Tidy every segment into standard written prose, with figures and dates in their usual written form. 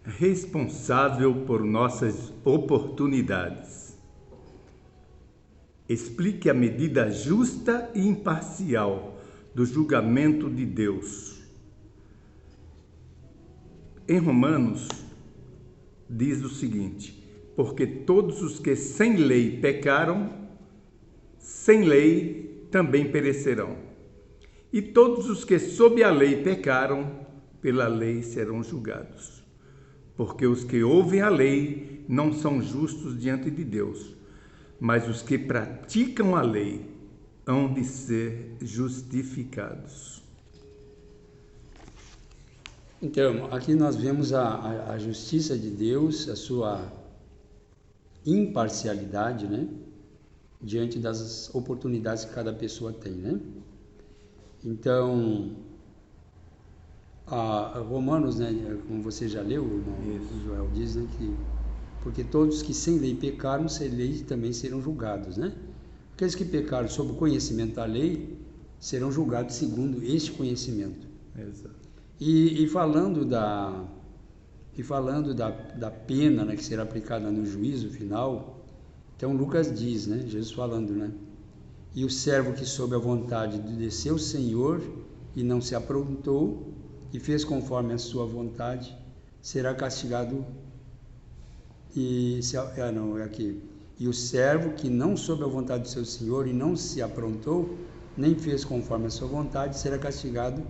responsável por nossas oportunidades. Explique a medida justa e imparcial do julgamento de Deus. Em Romanos, diz o seguinte: porque todos os que sem lei pecaram, sem lei também perecerão. E todos os que sob a lei pecaram, pela lei serão julgados. Porque os que ouvem a lei não são justos diante de Deus, mas os que praticam a lei hão de ser justificados. Então, aqui nós vemos a justiça de Deus, a sua imparcialidade, né? Diante das oportunidades que cada pessoa tem, né? Então, a Romanos, né, como você já leu, o Joel diz, né, que porque todos que sem lei pecaram, sem lei também serão julgados, né? Aqueles que pecaram sob o conhecimento da lei serão julgados segundo este conhecimento. Exato. E falando da pena, né, que será aplicada no juízo final, então Lucas diz, né, Jesus falando, né, e o servo que sob a vontade de seu Senhor e não se aprontou e fez conforme a sua vontade, será castigado. E o servo que não sob a vontade do seu Senhor e não se aprontou, nem fez conforme a sua vontade, será castigado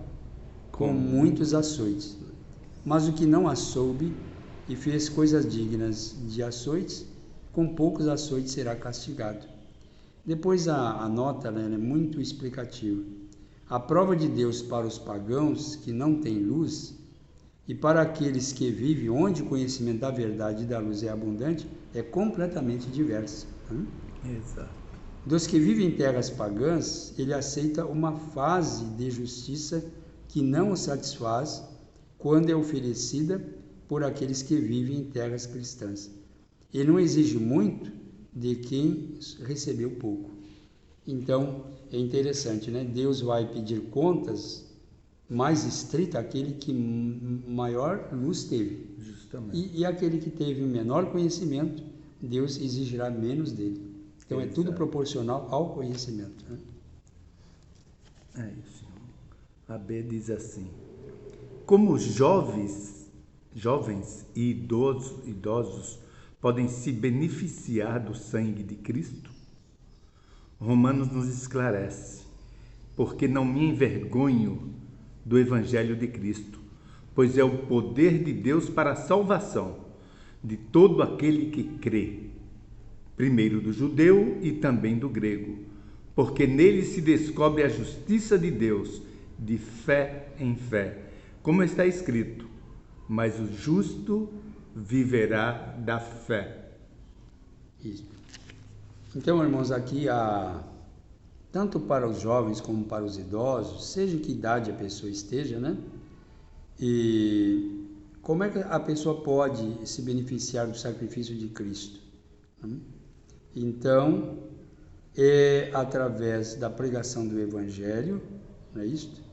com muitos açoites. Mas o que não a soube e fez coisas dignas de açoites, com poucos açoites será castigado. Depois a nota, né, é muito explicativa. A prova de Deus para os pagãos que não têm luz e para aqueles que vivem onde o conhecimento da verdade e da luz é abundante é completamente diversa. Exato. Dos que vivem em terras pagãs, ele aceita uma fase de justiça que não o satisfaz quando é oferecida por aqueles que vivem em terras cristãs. Ele não exige muito de quem recebeu pouco. Então, é interessante, né? Deus vai pedir contas mais estritas àquele que maior luz teve. Justamente. E aquele que teve menor conhecimento, Deus exigirá menos dele. Então, é tudo proporcional ao conhecimento, né? É isso. A B diz assim: como os jovens e idosos podem se beneficiar do sangue de Cristo? Romanos nos esclarece: porque não me envergonho do Evangelho de Cristo, pois é o poder de Deus para a salvação de todo aquele que crê, primeiro do judeu e também do grego, porque nele se descobre a justiça de Deus, de fé em fé, como está escrito: mas o justo viverá da fé. Isso. Então, irmãos, aqui tanto para os jovens como para os idosos, seja em que idade a pessoa esteja, né? E como é que a pessoa pode se beneficiar do sacrifício de Cristo? Então, é através da pregação do Evangelho, não é isso?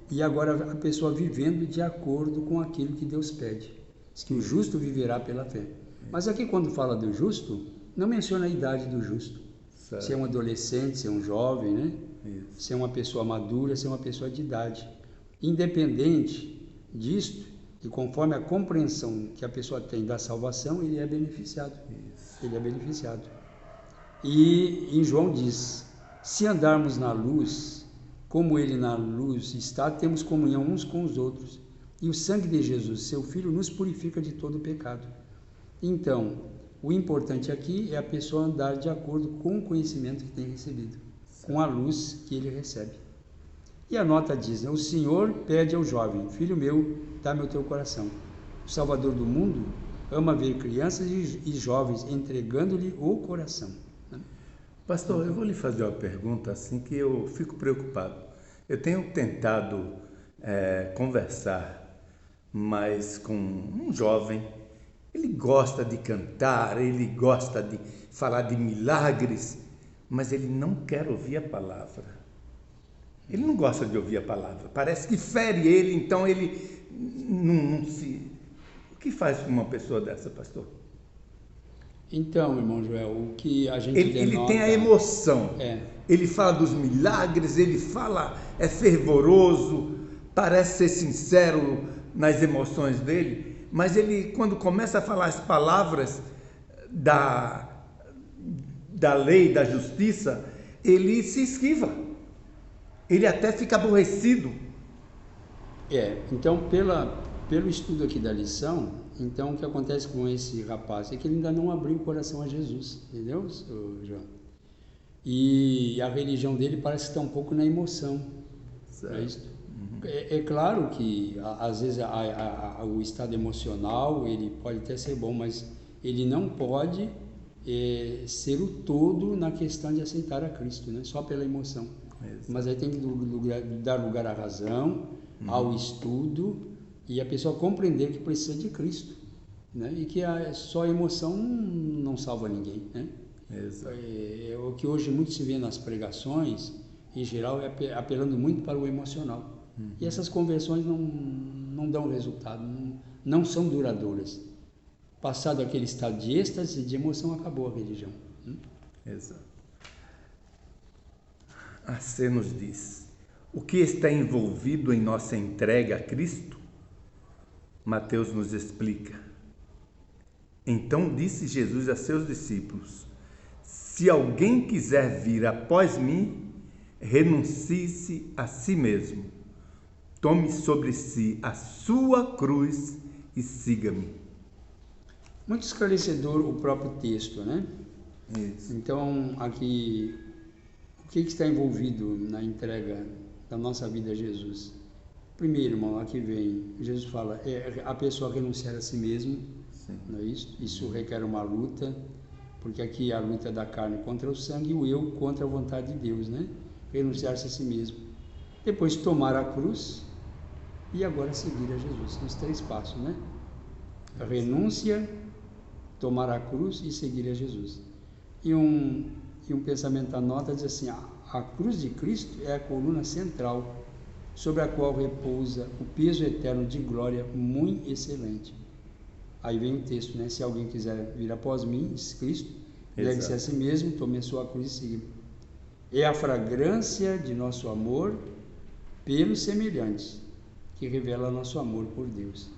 E agora a pessoa vivendo de acordo com aquilo que Deus pede. Diz que o justo viverá pela fé. Mas aqui quando fala do justo, não menciona a idade do justo. Certo. Se é um adolescente, se é um jovem, né? Isso. Se é uma pessoa madura, se é uma pessoa de idade. Independente disto, e conforme a compreensão que a pessoa tem da salvação, ele é beneficiado. Isso. Ele é beneficiado. E em João diz: se andarmos na luz, como ele na luz está, temos comunhão uns com os outros. E o sangue de Jesus, seu Filho, nos purifica de todo o pecado. Então, o importante aqui é a pessoa andar de acordo com o conhecimento que tem recebido, com a luz que ele recebe. E a nota diz, né, o Senhor pede ao jovem: filho meu, dá-me o teu coração. O Salvador do mundo ama ver crianças e jovens entregando-lhe o coração. Pastor, eu vou lhe fazer uma pergunta assim que eu fico preocupado. Eu tenho tentado conversar mais com um jovem. Ele gosta de cantar, ele gosta de falar de milagres, mas ele não quer ouvir a palavra. Ele não gosta de ouvir a palavra. Parece que fere ele, então ele não se que faz com uma pessoa dessa, pastor? Então, irmão Joel, o que a gente Ele tem a emoção. Ele fala dos milagres, ele fala, é fervoroso, parece ser sincero nas emoções dele, mas ele, quando começa a falar as palavras da lei, da justiça, ele se esquiva. Ele até fica aborrecido. Então, pelo estudo aqui da lição, então o que acontece com esse rapaz é que ele ainda não abriu o coração a Jesus, entendeu, João? E a religião dele parece estar um pouco na emoção. Certo. É claro que às vezes o estado emocional ele pode até ser bom, mas ele não pode ser o todo na questão de aceitar a Cristo, né? Só pela emoção. Mas aí tem que dar lugar à razão, ao estudo, e a pessoa compreender que precisa de Cristo, né? E que só a emoção não salva ninguém, né? O que hoje muito se vê nas pregações, em geral, é apelando muito para o emocional. E essas conversões não dão resultado, não são duradouras. Passado aquele estado de êxtase, de emoção, acabou a religião. Exato. A C nos diz: o que está envolvido em nossa entrega a Cristo? Mateus nos explica. Então disse Jesus a seus discípulos: se alguém quiser vir após mim, renuncie-se a si mesmo, tome sobre si a sua cruz e siga-me. Muito esclarecedor o próprio texto, né? Isso. Então, aqui, o que está envolvido na entrega da nossa vida a Jesus? Primeiro, irmão, aqui vem, Jesus fala, a pessoa renunciar a si mesmo, não é isso? Isso requer uma luta, porque aqui é a luta da carne contra o sangue e o eu contra a vontade de Deus, né? Renunciar-se a si mesmo. Depois tomar a cruz e agora seguir a Jesus. São os 3 passos, né? A renúncia, tomar a cruz e seguir a Jesus. E um pensamento da nota diz assim, a cruz de Cristo é a coluna central sobre a qual repousa o peso eterno de glória muito excelente. Aí vem o texto, né? Se alguém quiser vir após mim, diz Cristo, negue-se a si mesmo, tome a sua cruz e siga. É a fragrância de nosso amor pelos semelhantes que revela nosso amor por Deus.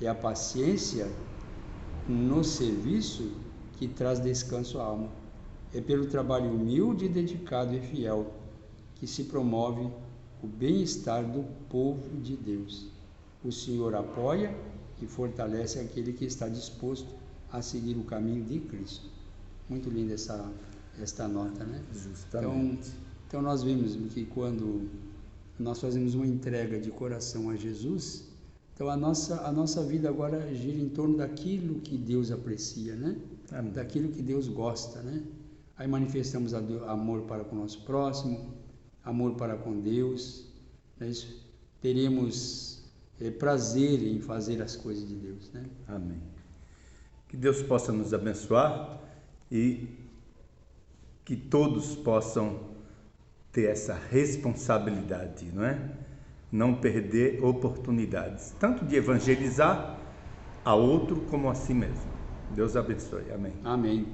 É a paciência no serviço que traz descanso à alma. É pelo trabalho humilde, dedicado e fiel que se promove o bem-estar do povo de Deus. O Senhor apoia e fortalece aquele que está disposto a seguir o caminho de Cristo. Muito linda esta nota, né? Justamente. Então nós vimos que quando nós fazemos uma entrega de coração a Jesus, então a nossa vida agora gira em torno daquilo que Deus aprecia, né? Amém. Daquilo que Deus gosta, né? Aí manifestamos amor para com o nosso próximo, amor para com Deus, né? Teremos prazer em fazer as coisas de Deus, né? Amém. Que Deus possa nos abençoar e que todos possam ter essa responsabilidade, não é? Não perder oportunidades, tanto de evangelizar a outro como a si mesmo. Deus abençoe. Amém. Amém.